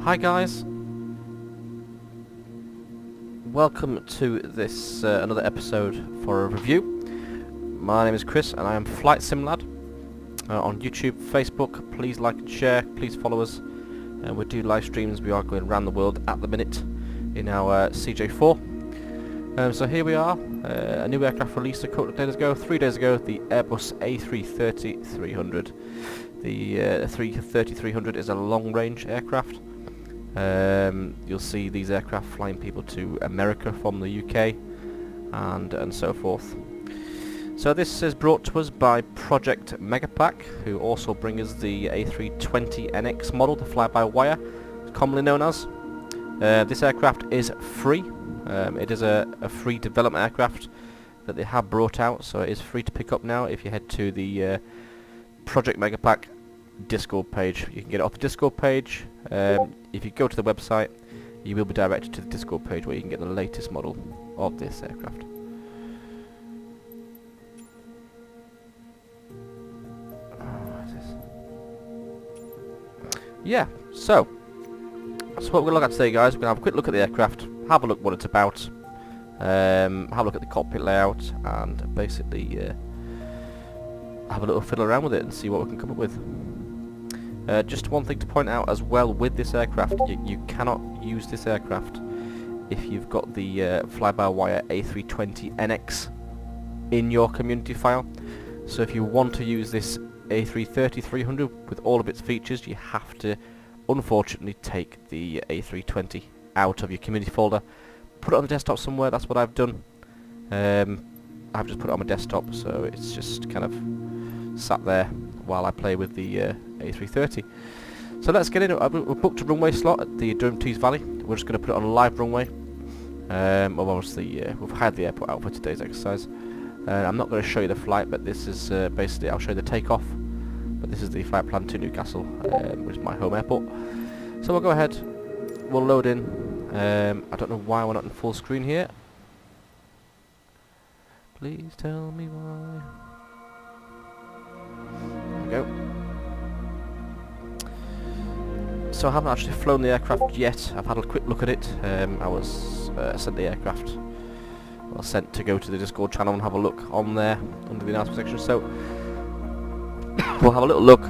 Hi guys, welcome to this another episode for a review. My name is Chris and I am Flight Simlad on YouTube, Facebook. Please like and share, please follow us. We do live streams. We are going around the world at the minute in our CJ4. So here we are, a new aircraft released a couple of days ago, 3 days ago, the Airbus-A330-300. The 330-300 is a long-range aircraft. You'll see these aircraft flying people to America from the UK and so forth. So this is brought to us by Project Megapack, who also bring us the A320NX model, the fly-by-wire, commonly known as. This aircraft is free. It is a free development aircraft that they have brought out, so it is free to pick up now if you head to the Project Megapack Discord page. You can get it off the Discord page. If you go to the website, you will be directed to the Discord page where you can get the latest model of this aircraft. Yeah, so that's what we're going to look at today, guys. We're going to have a quick look at the aircraft, have a look what it's about, have a look at the cockpit layout, and basically have a little fiddle around with it and see what we can come up with. Just one thing to point out as well with this aircraft, you cannot use this aircraft if you've got the fly-by-wire A320NX in your community file. So if you want to use this A330-300 with all of its features, you have to unfortunately take the A320 out of your community folder, put it on the desktop somewhere. That's what I've done. I've just put it on my desktop, so it's just kind of sat there while I play with the A330. So let's get into it. We've booked a runway slot at the Durham Tees Valley. We're just going to put it on a live runway. Well, obviously we've hired the airport out for today's exercise. I'm not going to show you the flight, but this is basically, I'll show you the takeoff. But this is the flight plan to Newcastle, which is my home airport. So we'll go ahead, we'll load in. I don't know why we're not in full screen here. Please tell me why. There we go. So I haven't actually flown the aircraft yet. I've had a quick look at it. I was sent the aircraft. Well, sent to go to the Discord channel and have a look on there under the announcement section. So we'll have a little look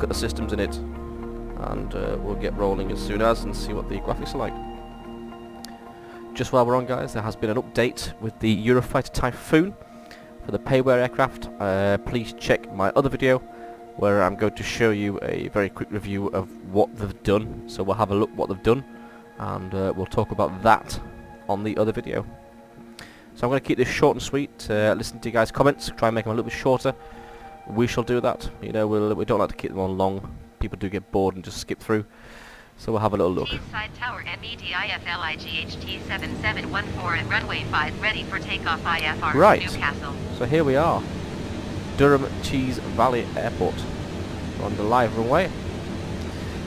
at the systems in it, and we'll get rolling as soon as and see what the graphics are like. Just while we're on, guys, there has been an update with the Eurofighter Typhoon for the payware aircraft. Please check my other video where I'm going to show you a very quick review of what they've done. So we'll have a look what they've done, and we'll talk about that on the other video. So I'm going to keep this short and sweet. Listen to you guys' comments, try and make them a little bit shorter. We shall do that. You know, we don't like to keep them on long. People do get bored and just skip through. So we'll have a little look. Side tower MEDIFLIGHT7714 at runway 5 ready for takeoff IFR Right. Newcastle. So here we are, Durham Tees Valley Airport. We're on the live runway.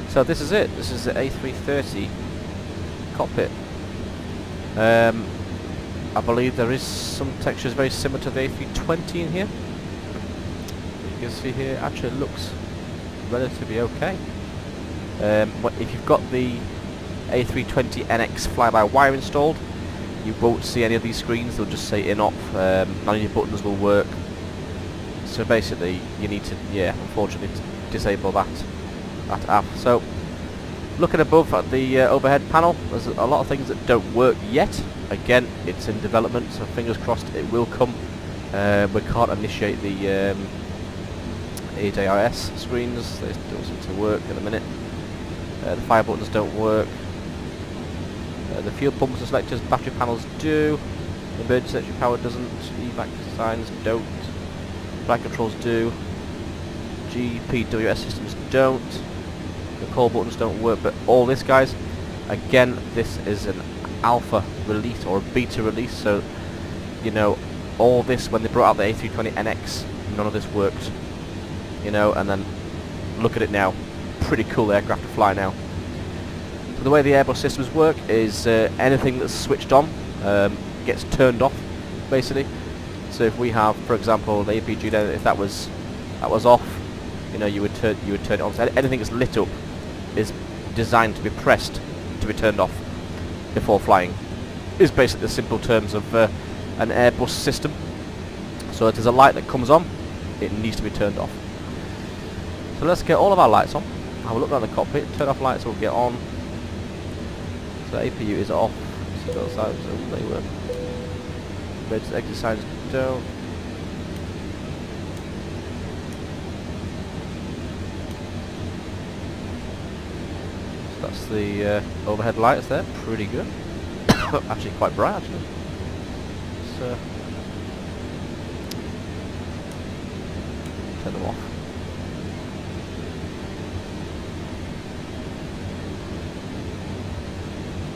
So this is it. This is the A330 cockpit. I believe there is some textures very similar to the A320 in here. You can see here, actually it looks relatively okay. If you've got the A320NX fly-by-wire installed, you won't see any of these screens. They'll just say in-op. None of your buttons will work. So basically, you need to, unfortunately, disable that app. So, looking above at the overhead panel, there's a lot of things that don't work yet. Again, it's in development, so fingers crossed it will come. We can't initiate the ADRS screens. They don't seem to work in a minute. The fire buttons don't work. The fuel pumps and selectors, battery panels do. Emergency electric power doesn't. Evac signs don't. Flight controls do. GPWS systems don't. The call buttons don't work. But all this, guys, again, this is an alpha release or a beta release. So, you know, all this, when they brought out the A320NX, none of this worked. You know, and then look at it now. Pretty cool aircraft to fly now. So the way the Airbus systems work is anything that's switched on gets turned off, basically. So if we have, for example, the APG, if that was off, you know, you would turn it on. So anything that's lit up is designed to be pressed to be turned off before flying. Is basically the simple terms of an Airbus system. So if there's a light that comes on, it needs to be turned off. So let's get all of our lights on. Have a look around the cockpit, turn off lights, will get on. So the APU is off. Seatbelt signs, so they work. Emergency exit signs don't. So that's the overhead lights there, pretty good. Actually quite bright actually. So turn them off.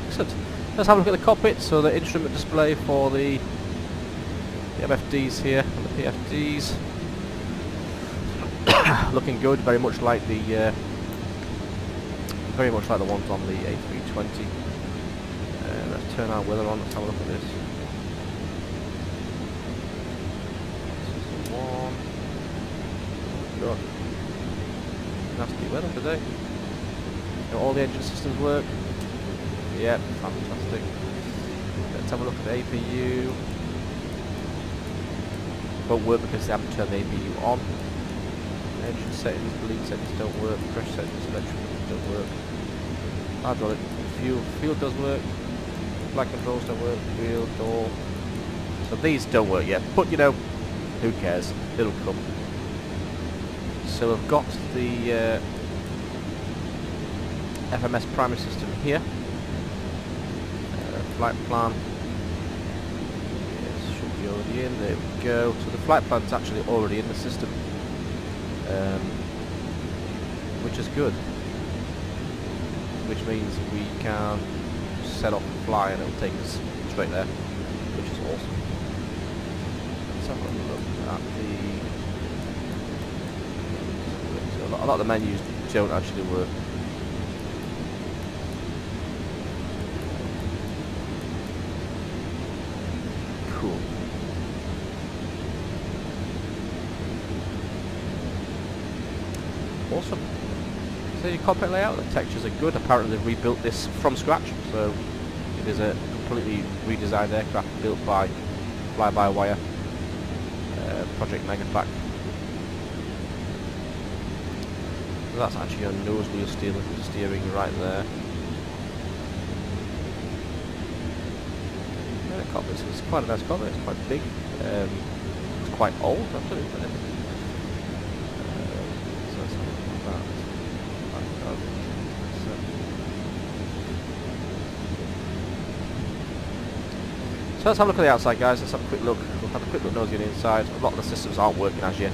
Excellent. Let's have a look at the cockpit. So the instrument display for the MFDs here and the PFDs. Looking good, very much like the ones on the A320. Let's turn our weather on. Let's have a look at this. This is the one. God, nasty weather today. All the engine systems work. Yeah, fantastic. Let's have a look at the APU. Won't work because they haven't turned the APU on. Engine settings, bleed settings don't work. Pressure settings, electrical don't work. Hydraulic fuel does work. Flight controls don't work. Wheel, door. So these don't work yet, but you know, who cares? It'll come. So we've got the FMS primary system here. Flight plan. Yes, should be already in. There we go. So the flight plan's actually already in the system, which is good. Which means we can set off and fly, and it'll take us straight there, which is awesome. Let's have a look at the. So a lot of the menus don't actually work. Cool. Awesome. So your cockpit layout, the textures are good. Apparently they've rebuilt this from scratch, so it is a completely redesigned aircraft built by fly-by-wire Project Megapack. So that's actually your nose wheel steering right there. Yeah, the cockpit is quite a nice cockpit. It's quite big. It's quite old, actually. So let's have a look at that. So let's have a look at the outside, guys. Let's have a quick look. We'll have a quick look nosy on the inside. A lot of the systems aren't working as yet,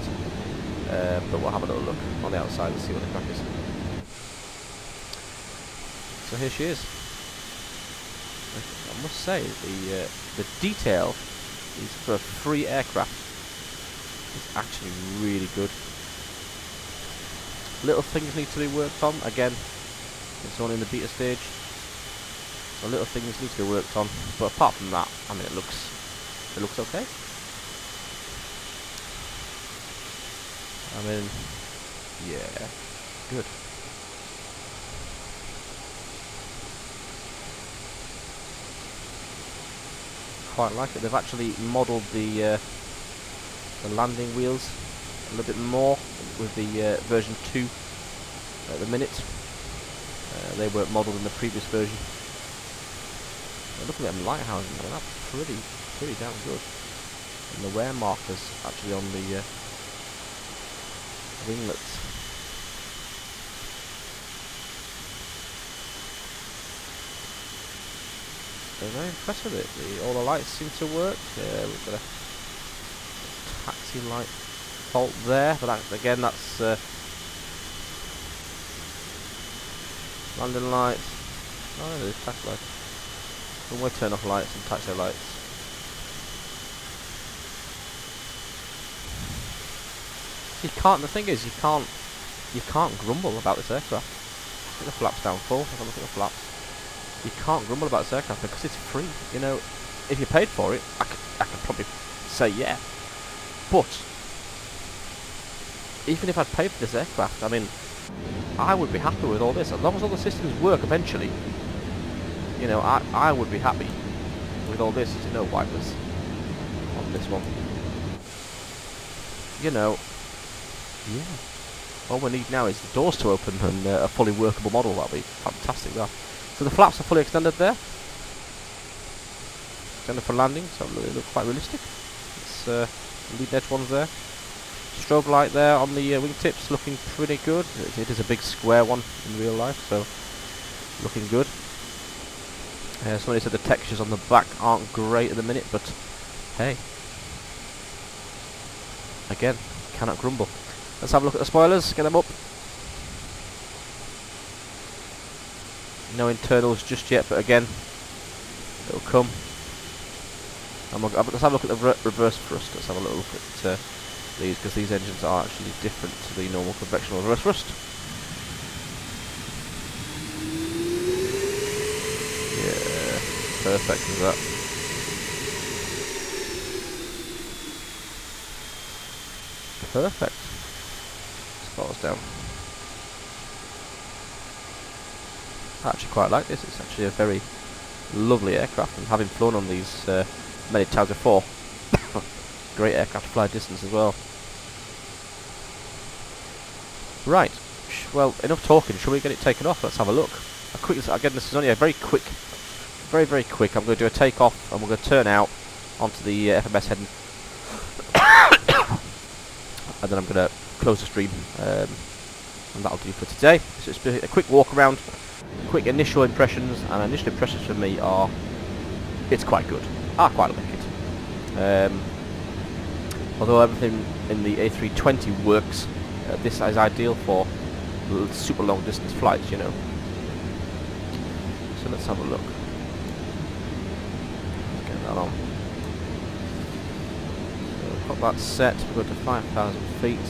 but we'll have a little look on the outside and see what the crack is. So here she is. I must say, the detail is for a free aircraft. It's actually really good. Little things need to be worked on. Again, it's only in the beta stage. So little things need to be worked on, but apart from that, I mean, it looks okay. I mean, yeah, good. Quite like it. They've actually modelled the landing wheels a little bit more with the version 2 at the minute. They weren't modelled in the previous version. Look at them lighthouses, man. That's pretty damn good. And the wear markers actually on the winglets. They're very impressed with it. All the lights seem to work. We've got a taxi light fault there, but that, again, that's landing lights. Oh, there's taxi lights. We'll turn off lights and taxi lights. You can't. The thing is, you can't grumble about this aircraft. Look at the flaps down full. Have a look at the flaps. You can't grumble about this aircraft because it's free. You know, if you paid for it, I could probably say yeah. But even if I'd paid for this aircraft, I mean, I would be happy with all this. As long as all the systems work eventually, you know, I would be happy with all this. You know, wipers on this one. You know, yeah. All we need now is the doors to open and a fully workable model. That'll be fantastic. That. So the flaps are fully extended there. Extended for landing, so they look quite realistic. It's leading edge ones there. Strobe light there on the wingtips, looking pretty good. It is a big square one in real life, so looking good. Somebody said the textures on the back aren't great at the minute, but hey, again, cannot grumble. Let's have a look at the spoilers, get them up. No internals just yet, but again, it'll come. And let's have a look at the reverse thrust. Let's have a little look at these, because these engines are actually different to the normal conventional reverse thrust. Yeah, perfect with that. Perfect. Spoilers down. I actually quite like this. It's actually a very lovely aircraft, and having flown on these many times before, great aircraft to fly distance as well. Right, well, enough talking. Shall we get it taken off? Let's have a look. Again, this is only a very quick, very quick. I'm going to do a takeoff, and we're going to turn out onto the FMS heading, and then I'm going to close the stream, and that'll do for today. So it's a quick walk around, quick initial impressions, and initial impressions for me are, it's quite good. I quite like it. Although everything in the A320 works, this is ideal for super long distance flights, you know. So let's have a look. Let's get that on. So we've got that set. We've got to 5,000 feet.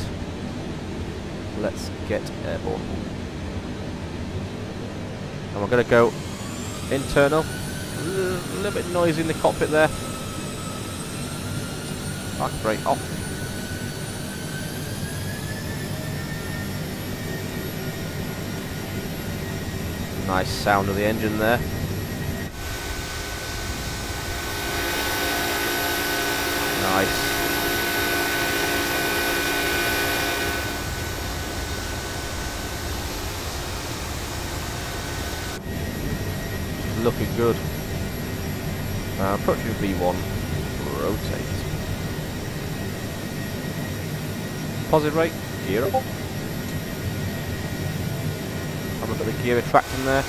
Let's get airborne. And we're going to go internal. A little bit noisy in the cockpit there. Back brake off. Nice sound of the engine there. Nice. Looking good. Approaching V1. Rotate. Positive rate. Gear up. Have a look at the gear attracting there.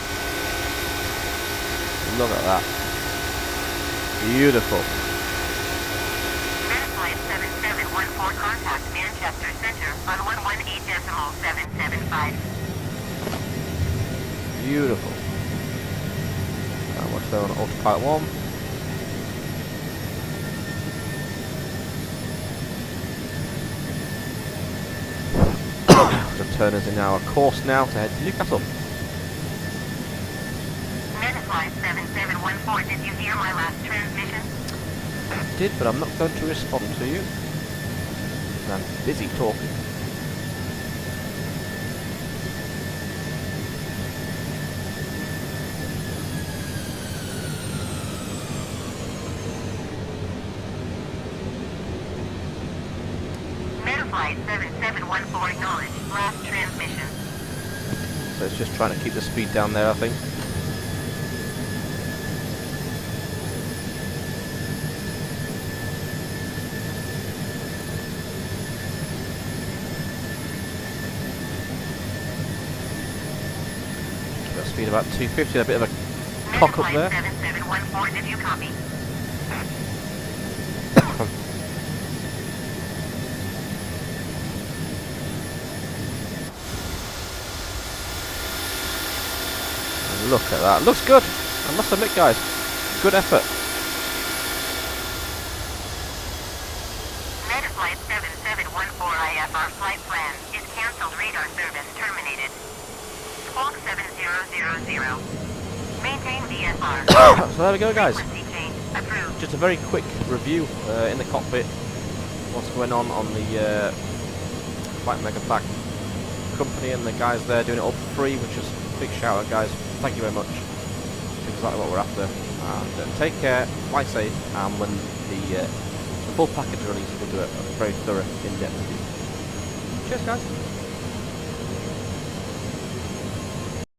Look at that. Beautiful. Flight 7714, contact Manchester Center on 118.775. Beautiful. We're still on autopilot 1. The turners in our course now to head to Newcastle. Flight 7714, did you hear my last transmission? I did, but I'm not going to respond to you. I'm busy talking. Flight 7714, acknowledge last transmission. So it's just trying to keep the speed down there, I think. Got speed about 250, a bit of a cock up there. 7714, did you copy? Look at that. Looks good. I must admit, guys. Good effort. Flight 7714 IFR flight plan is cancelled. Radar service terminated. Squawk 7000. Maintain VFR. So there we go, guys. Frequency change approved. Just a very quick review in the cockpit. What's going on the Flight Mega Pack company and the guys there doing it all for free, which is a big shout out, guys. Thank you very much. That's exactly what we're after. And take care, fly safe, and when the full package release, we'll do a very thorough, in-depth review. Cheers, guys.